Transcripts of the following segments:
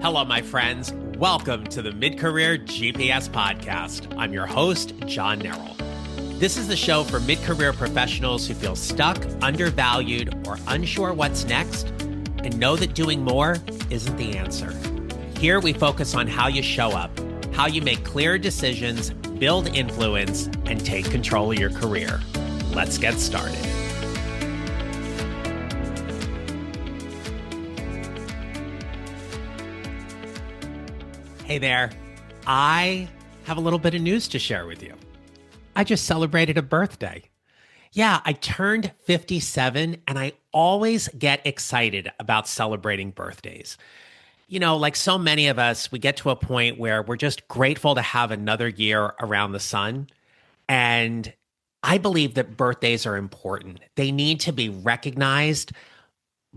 Hello, my friends. Welcome to the Mid-Career GPS Podcast. I'm your host, John Nerrell. This is the show for mid-career professionals who feel stuck, undervalued, or unsure what's next, and know that doing more isn't the answer. Here we focus on how you show up, how you make clear decisions, build influence, and take control of your career. Let's get started. Hey there. I have a little bit of news to share with you. I just celebrated a birthday. Yeah, I turned 57, and I always get excited about celebrating birthdays. You know, like so many of us, we get to a point where we're just grateful to have another year around the sun. And I believe that birthdays are important. They need to be recognized.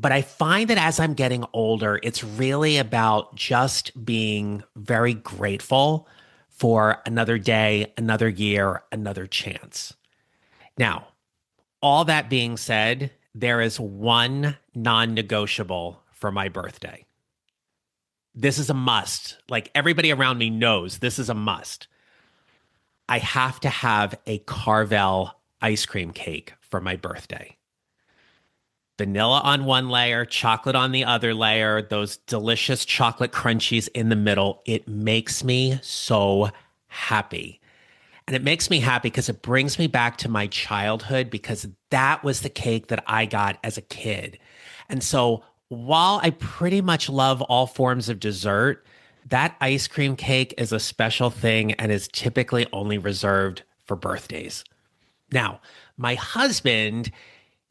But I find that as I'm getting older, it's really about just being very grateful for another day, another year, another chance. Now, all that being said, there is one non-negotiable for my birthday. This is a must. Like everybody around me knows this is a must. I have to have a Carvel ice cream cake for my birthday. Vanilla on one layer, chocolate on the other layer, those delicious chocolate crunchies in the middle. It makes me so happy. And it makes me happy because it brings me back to my childhood, because that was the cake that I got as a kid. And so while I pretty much love all forms of dessert, that ice cream cake is a special thing and is typically only reserved for birthdays. Now, my husband,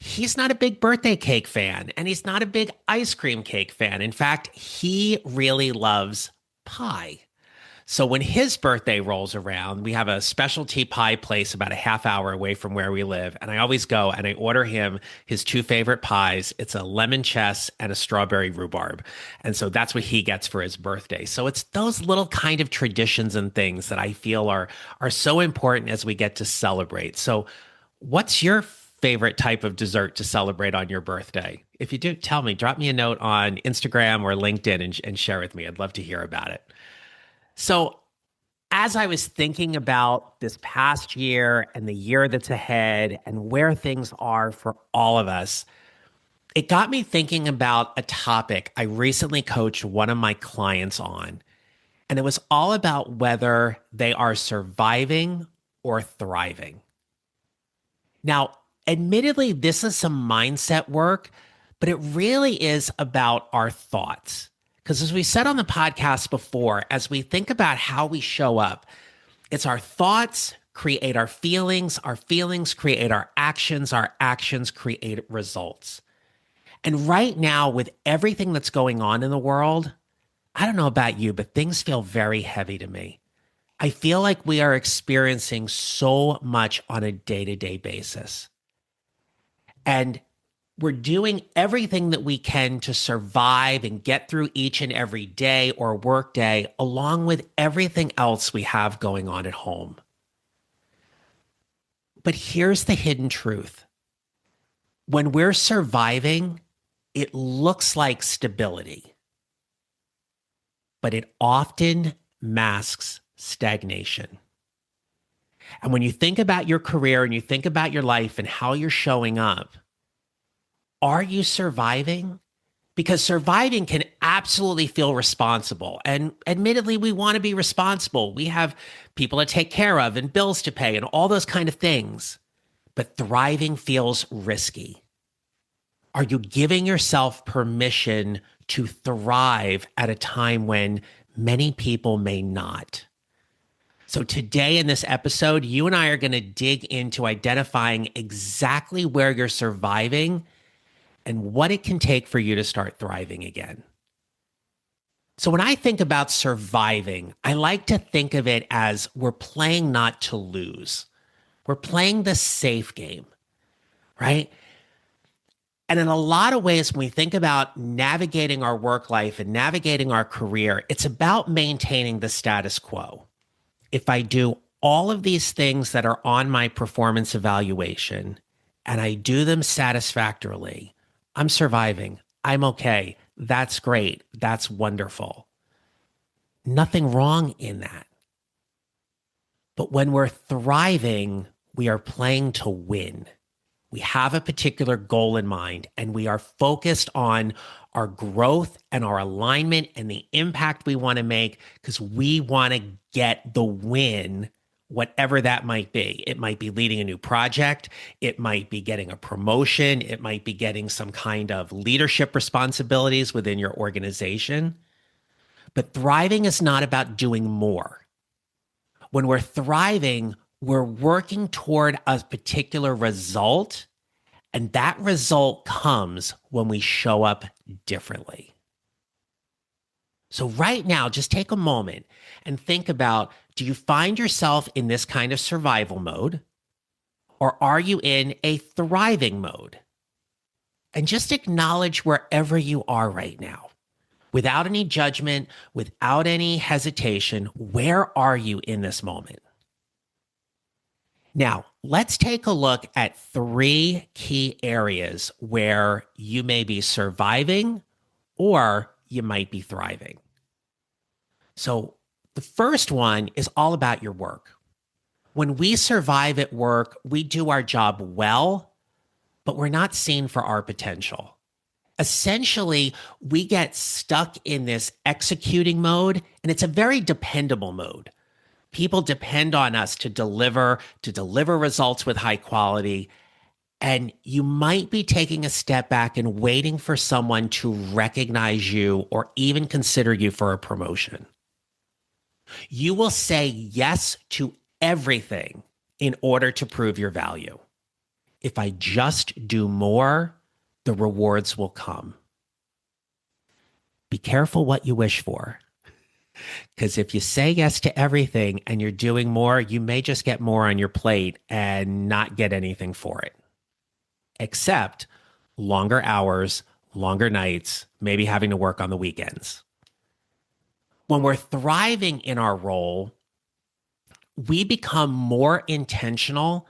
he's not a big birthday cake fan, and he's not a big ice cream cake fan. In fact, he really loves pie. So when his birthday rolls around, we have a specialty pie place about a half hour away from where we live. And I always go and I order him his two favorite pies. It's a lemon chess and a strawberry rhubarb. And so that's what he gets for his birthday. So it's those little kind of traditions and things that I feel are so important as we get to celebrate. So what's your favorite type of dessert to celebrate on your birthday? If you do, tell me, drop me a note on Instagram or LinkedIn and share with me. I'd love to hear about it. So as I was thinking about this past year and the year that's ahead and where things are for all of us, it got me thinking about a topic I recently coached one of my clients on. And it was all about whether they are surviving or thriving. Now, admittedly, this is some mindset work, but it really is about our thoughts. Because as we said on the podcast before, as we think about how we show up, it's our thoughts create our feelings create our actions create results. And right now, with everything that's going on in the world, I don't know about you, but things feel very heavy to me. I feel like we are experiencing so much on a day-to-day basis. And we're doing everything that we can to survive and get through each and every day or work day, along with everything else we have going on at home. But here's the hidden truth. When we're surviving, it looks like stability, but it often masks stagnation. And when you think about your career and you think about your life and how you're showing up, are you surviving? Because surviving can absolutely feel responsible. And admittedly, we want to be responsible. We have people to take care of and bills to pay and all those kind of things. But thriving feels risky. Are you giving yourself permission to thrive at a time when many people may not? So today in this episode, you and I are going to dig into identifying exactly where you're surviving and what it can take for you to start thriving again. So when I think about surviving, I like to think of it as we're playing not to lose. We're playing the safe game, right? And in a lot of ways, when we think about navigating our work life and navigating our career, it's about maintaining the status quo. If I do all of these things that are on my performance evaluation and I do them satisfactorily, I'm surviving. I'm okay. That's great. That's wonderful. Nothing wrong in that. But when we're thriving, we are playing to win. We have a particular goal in mind, and we are focused on our growth and our alignment and the impact we want to make because we want to get the win, whatever that might be. It might be leading a new project. It might be getting a promotion. It might be getting some kind of leadership responsibilities within your organization. But thriving is not about doing more. When we're thriving, we're working toward a particular result, and that result comes when we show up differently. So, right now, just take a moment and think about, do you find yourself in this kind of survival mode, or are you in a thriving mode? And just acknowledge wherever you are right now. Without any judgment, without any hesitation, where are you in this moment? Now, let's take a look at 3 key areas where you may be surviving or you might be thriving. So, the first one is all about your work. When we survive at work, we do our job well, but we're not seen for our potential. Essentially, we get stuck in this executing mode, and it's a very dependable mode. People depend on us to deliver results with high quality. And you might be taking a step back and waiting for someone to recognize you or even consider you for a promotion. You will say yes to everything in order to prove your value. If I just do more, the rewards will come. Be careful what you wish for. Because if you say yes to everything and you're doing more, you may just get more on your plate and not get anything for it. Except longer hours, longer nights, maybe having to work on the weekends. When we're thriving in our role, we become more intentional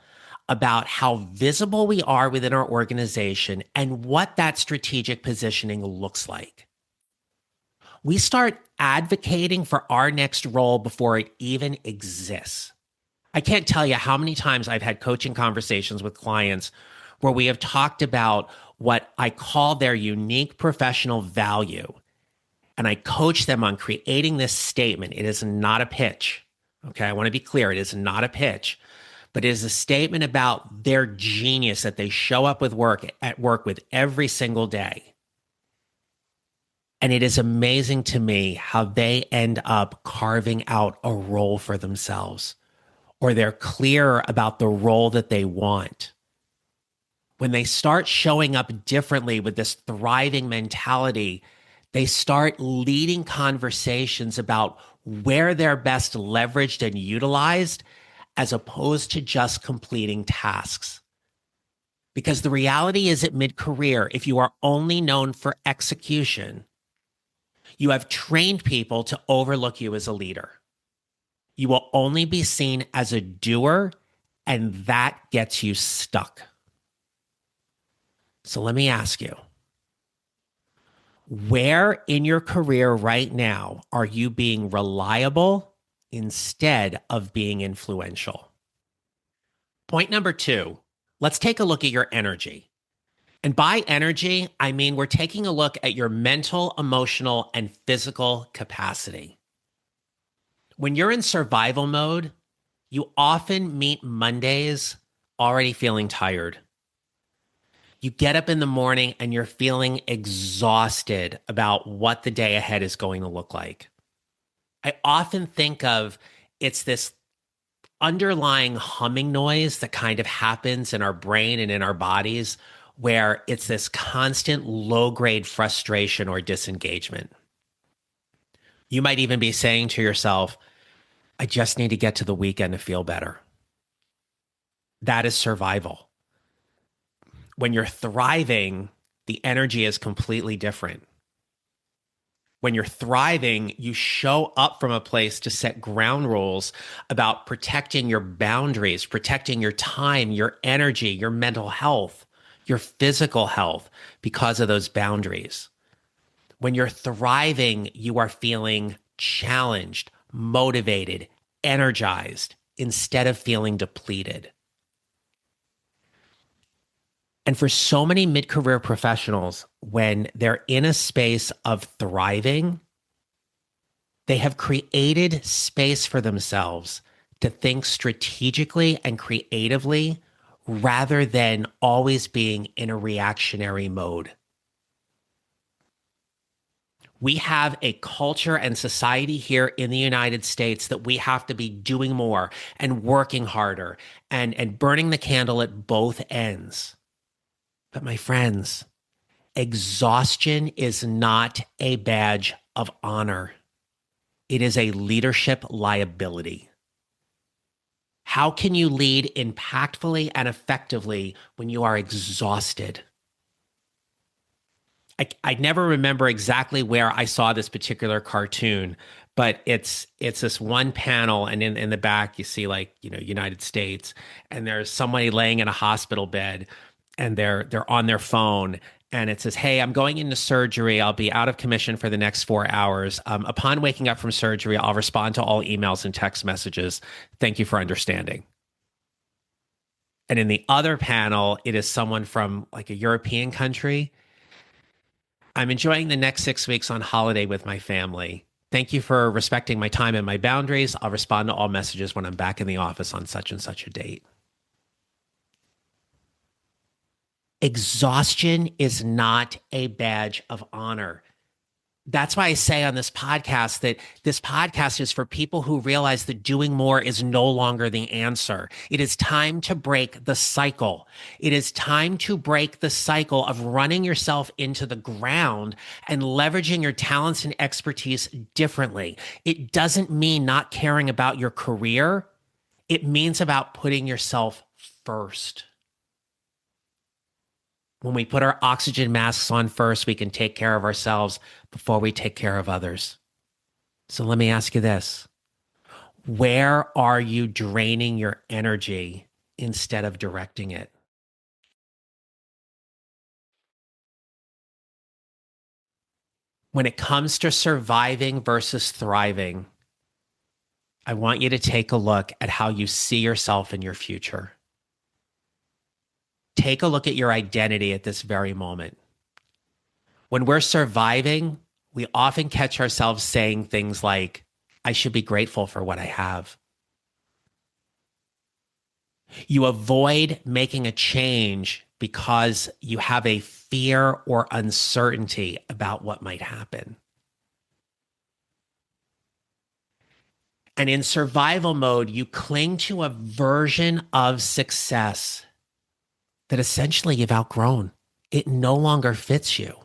about how visible we are within our organization and what that strategic positioning looks like. We start advocating for our next role before it even exists. I can't tell you how many times I've had coaching conversations with clients where we have talked about what I call their unique professional value. And I coach them on creating this statement. It is not a pitch. Okay, I want to be clear. It is not a pitch, but it is a statement about their genius that they show up with at work with every single day. And it is amazing to me how they end up carving out a role for themselves, or they're clear about the role that they want. When they start showing up differently with this thriving mentality, they start leading conversations about where they're best leveraged and utilized, as opposed to just completing tasks. Because the reality is, at mid-career, if you are only known for execution, you have trained people to overlook you as a leader. You will only be seen as a doer, and that gets you stuck. So let me ask you, where in your career right now are you being reliable instead of being influential? Point number 2, let's take a look at your energy. And by energy, I mean we're taking a look at your mental, emotional, and physical capacity. When you're in survival mode, you often meet Mondays already feeling tired. You get up in the morning and you're feeling exhausted about what the day ahead is going to look like. I often think of it's this underlying humming noise that kind of happens in our brain and in our bodies, where it's this constant low-grade frustration or disengagement. You might even be saying to yourself, I just need to get to the weekend to feel better. That is survival. When you're thriving, the energy is completely different. When you're thriving, you show up from a place to set ground rules about protecting your boundaries, protecting your time, your energy, your mental health, your physical health because of those boundaries. When you're thriving, you are feeling challenged, motivated, energized, instead of feeling depleted. And for so many mid career professionals, when they're in a space of thriving, they have created space for themselves to think strategically and creatively rather than always being in a reactionary mode. We have a culture and society here in the United States that we have to be doing more and working harder and burning the candle at both ends. But my friends, exhaustion is not a badge of honor. It is a leadership liability. How can you lead impactfully and effectively when you are exhausted? I never remember exactly where I saw this particular cartoon, but it's this one panel, and in the back you see, like, United States, and there's somebody laying in a hospital bed, and they're on their phone, and it says, "Hey, I'm going into surgery. I'll be out of commission for the next 4 hours. Upon waking up from surgery, I'll respond to all emails and text messages. Thank you for understanding." And in the other panel, it is someone from like a European country. "I'm enjoying the next 6 weeks on holiday with my family. Thank you for respecting my time and my boundaries. I'll respond to all messages when I'm back in the office on such and such a date." Exhaustion is not a badge of honor. That's why I say on this podcast that this podcast is for people who realize that doing more is no longer the answer. It is time to break the cycle. It is time to break the cycle of running yourself into the ground and leveraging your talents and expertise differently. It doesn't mean not caring about your career. It means about putting yourself first. When we put our oxygen masks on first, we can take care of ourselves before we take care of others. So let me ask you this. Where are you draining your energy instead of directing it? When it comes to surviving versus thriving, I want you to take a look at how you see yourself in your future. Take a look at your identity at this very moment. When we're surviving, we often catch ourselves saying things like, "I should be grateful for what I have." You avoid making a change because you have a fear or uncertainty about what might happen. And in survival mode, you cling to a version of success that essentially you've outgrown. It no longer fits you.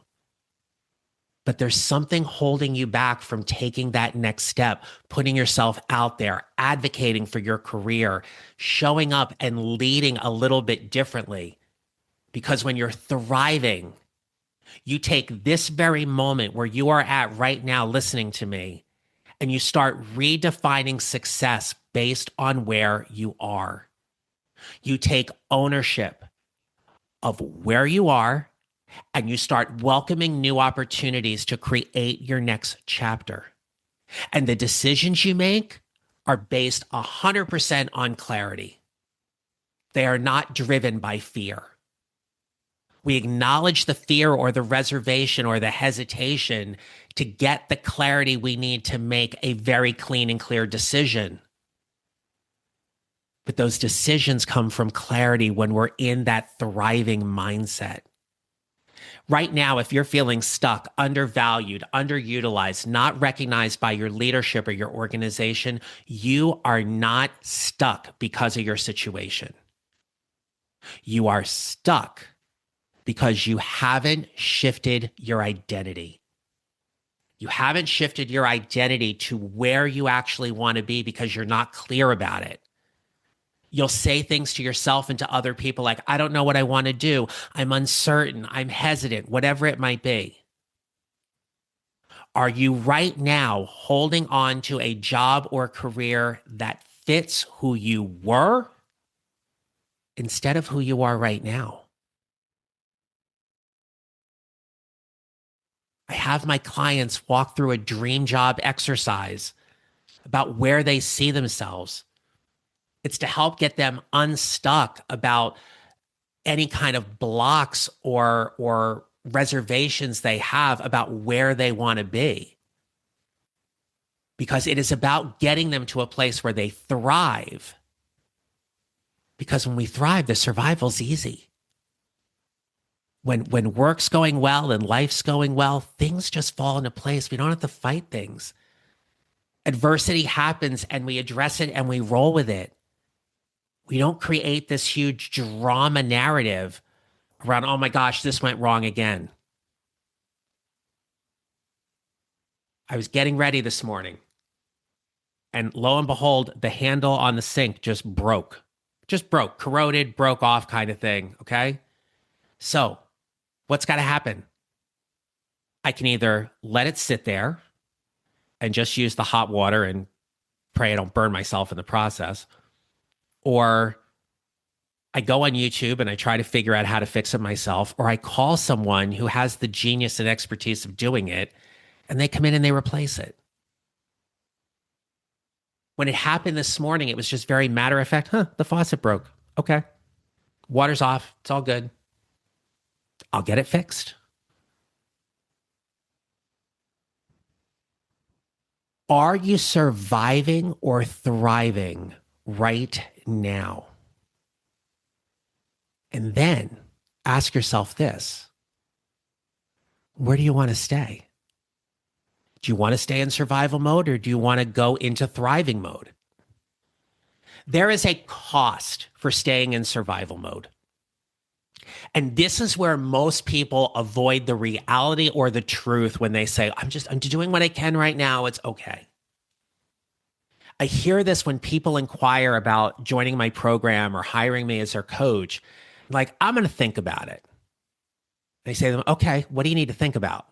But there's something holding you back from taking that next step, putting yourself out there, advocating for your career, showing up and leading a little bit differently. Because when you're thriving, you take this very moment where you are at right now listening to me, and you start redefining success based on where you are. You take ownership of where you are, and you start welcoming new opportunities to create your next chapter. And the decisions you make are based 100% on clarity. They are not driven by fear. We acknowledge the fear or the reservation or the hesitation to get the clarity we need to make a very clean and clear decision. But those decisions come from clarity when we're in that thriving mindset. Right now, if you're feeling stuck, undervalued, underutilized, not recognized by your leadership or your organization, you are not stuck because of your situation. You are stuck because you haven't shifted your identity. You haven't shifted your identity to where you actually want to be because you're not clear about it. You'll say things to yourself and to other people like, "I don't know what I want to do. I'm uncertain. I'm hesitant," whatever it might be. Are you right now holding on to a job or career that fits who you were instead of who you are right now? I have my clients walk through a dream job exercise about where they see themselves. It's to help get them unstuck about any kind of blocks or reservations they have about where they want to be. Because it is about getting them to a place where they thrive. Because when we thrive, the survival's easy. When work's going well and life's going well, things just fall into place. We don't have to fight things. Adversity happens and we address it and we roll with it. We don't create this huge drama narrative around, oh my gosh, this went wrong again. I was getting ready this morning, and lo and behold, the handle on the sink just broke. Just broke, corroded, broke off kind of thing, okay? So, what's got to happen? I can either let it sit there and just use the hot water and pray I don't burn myself in the process, or I go on YouTube and I try to figure out how to fix it myself, or I call someone who has the genius and expertise of doing it, and they come in and they replace it. When it happened this morning, it was just very matter of fact, the faucet broke. Okay. Water's off. It's all good. I'll get it fixed. Are you surviving or thriving right now? And then ask yourself this: where do you want to stay? Do you want to stay in survival mode, or do you want to go into thriving mode? There is a cost for staying in survival mode. And this is where most people avoid the reality or the truth when they say, I'm doing what I can right now. It's okay. I hear this when people inquire about joining my program or hiring me as their coach. Like, I'm going to think about it. They say to them, okay, what do you need to think about?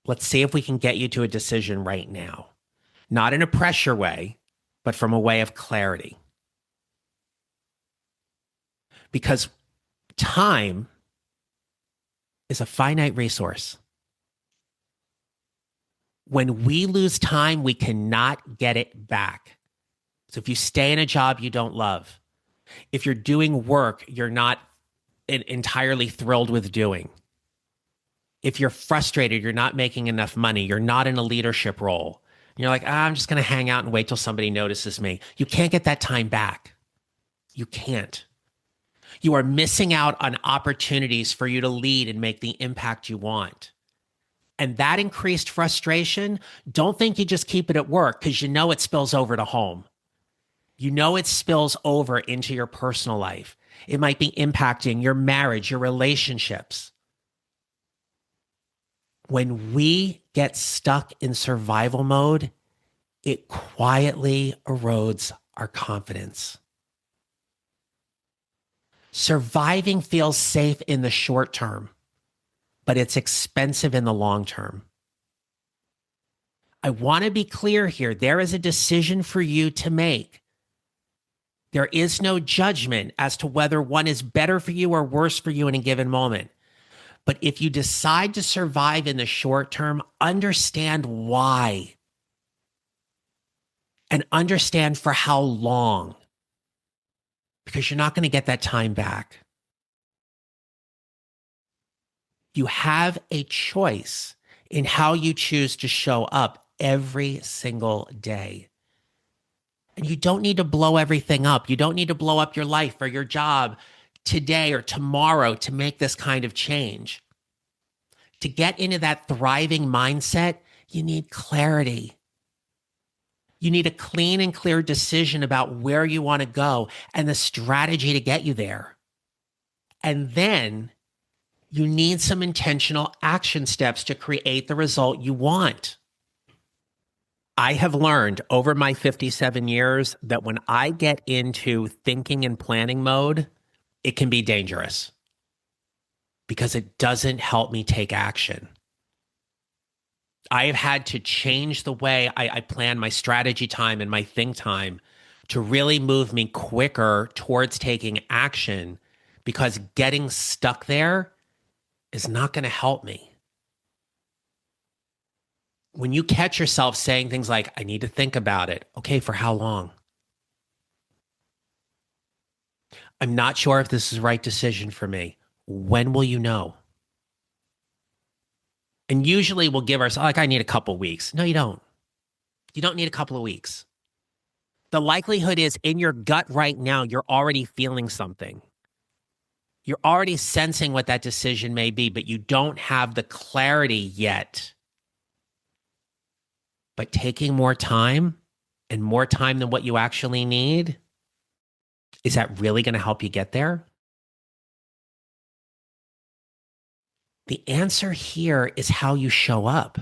Let's see if we can get you to a decision right now. Not in a pressure way, but from a way of clarity. Because time is a finite resource. When we lose time, we cannot get it back. So if you stay in a job you don't love, if you're doing work you're not entirely thrilled with doing, if you're frustrated, you're not making enough money, you're not in a leadership role, and you're like, I'm just going to hang out and wait till somebody notices me. You can't get that time back. You can't. You are missing out on opportunities for you to lead and make the impact you want. And that increased frustration, don't think you just keep it at work, because you know it spills over to home. You know it spills over into your personal life. It might be impacting your marriage, your relationships. When we get stuck in survival mode, it quietly erodes our confidence. Surviving feels safe in the short term, but it's expensive in the long term. I want to be clear here. There is a decision for you to make. There is no judgment as to whether one is better for you or worse for you in a given moment. But if you decide to survive in the short term, understand why. And understand for how long. Because you're not going to get that time back. You have a choice in how you choose to show up every single day. And you don't need to blow everything up. You don't need to blow up your life or your job today or tomorrow to make this kind of change. To get into that thriving mindset, you need clarity. You need a clean and clear decision about where you want to go and the strategy to get you there. And then you need some intentional action steps to create the result you want. I have learned over my 57 years that when I get into thinking and planning mode, it can be dangerous because it doesn't help me take action. I have had to change the way I plan my strategy time and my think time to really move me quicker towards taking action, because getting stuck there is not going to help me. When you catch yourself saying things like, I need to think about it. Okay, for how long? I'm not sure if this is the right decision for me. When will you know? And usually we'll give ourselves, like, I need a couple weeks. No, you don't. You don't need a couple of weeks. The likelihood is in your gut right now, you're already feeling something. You're already sensing what that decision may be, but you don't have the clarity yet. But taking more time and more time than what you actually need, is that really going to help you get there? The answer here is how you show up.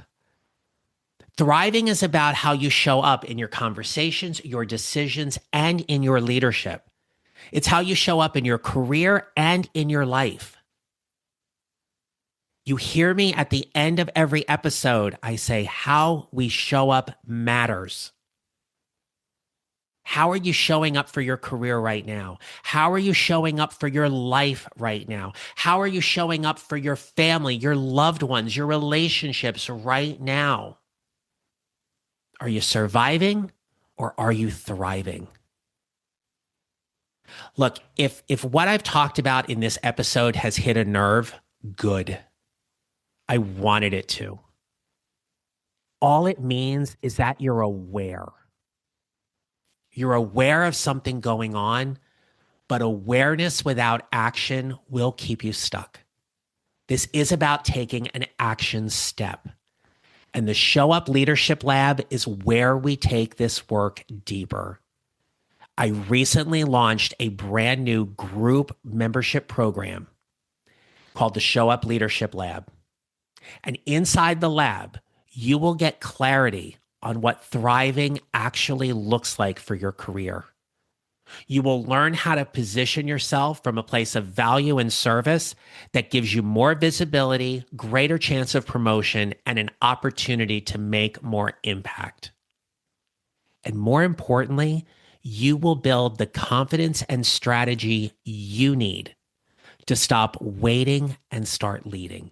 Thriving is about how you show up in your conversations, your decisions, and in your leadership. It's how you show up in your career and in your life. You hear me at the end of every episode, I say, how we show up matters. How are you showing up for your career right now? How are you showing up for your life right now? How are you showing up for your family, your loved ones, your relationships right now? Are you surviving or are you thriving? Look, if what I've talked about in this episode has hit a nerve, good. I wanted it to. All it means is that you're aware. You're aware of something going on, but awareness without action will keep you stuck. This is about taking an action step. And the Show Up Leadership Lab is where we take this work deeper. I recently launched a brand new group membership program called the Show Up Leadership Lab. And inside the lab, you will get clarity on what thriving actually looks like for your career. You will learn how to position yourself from a place of value and service that gives you more visibility, greater chance of promotion, and an opportunity to make more impact. And more importantly, you will build the confidence and strategy you need to stop waiting and start leading.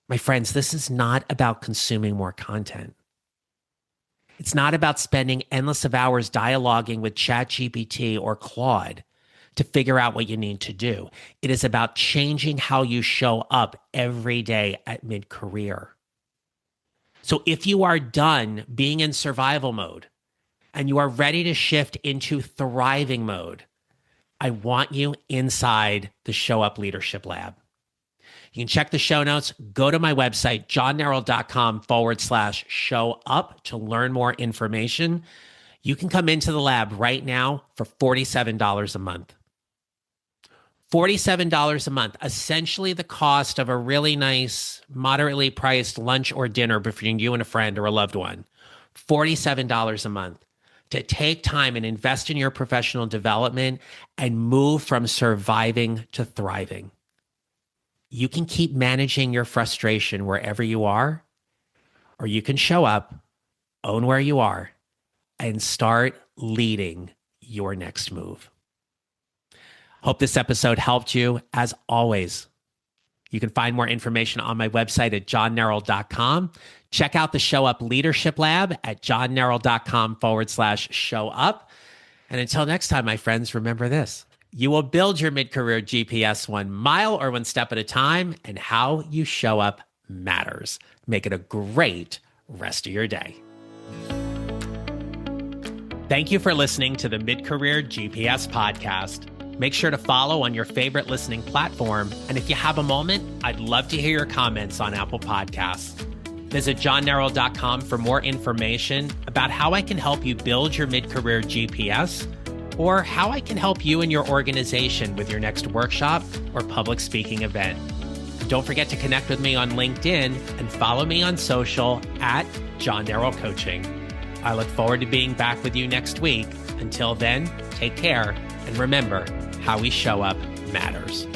My friends, this is not about consuming more content. It's not about spending endless of hours dialoguing with ChatGPT or Claude to figure out what you need to do. It is about changing how you show up every day at mid-career. So if you are done being in survival mode and you are ready to shift into thriving mode, I want you inside the Show Up Leadership Lab. You can check the show notes. Go to my website, johnneral.com/show up to learn more information. You can come into the lab right now for $47 a month. $47 a month, essentially the cost of a really nice, moderately priced lunch or dinner between you and a friend or a loved one. $47 a month to take time and invest in your professional development and move from surviving to thriving. You can keep managing your frustration wherever you are, or you can show up, own where you are, and start leading your next move. Hope this episode helped you. As always, you can find more information on my website at johnneral.com. Check out the Show Up Leadership Lab at johnneral.com/show up. And until next time, my friends, remember this. You will build your mid-career GPS 1 mile or 1 step at a time, and how you show up matters. Make it a great rest of your day. Thank you for listening to the Mid-Career GPS podcast. Make sure to follow on your favorite listening platform. And if you have a moment, I'd love to hear your comments on Apple Podcasts. Visit johnneral.com for more information about how I can help you build your mid-career GPS, or how I can help you and your organization with your next workshop or public speaking event. Don't forget to connect with me on LinkedIn and follow me on social at John Neral Coaching. I look forward to being back with you next week. Until then, take care, and remember, how we show up matters.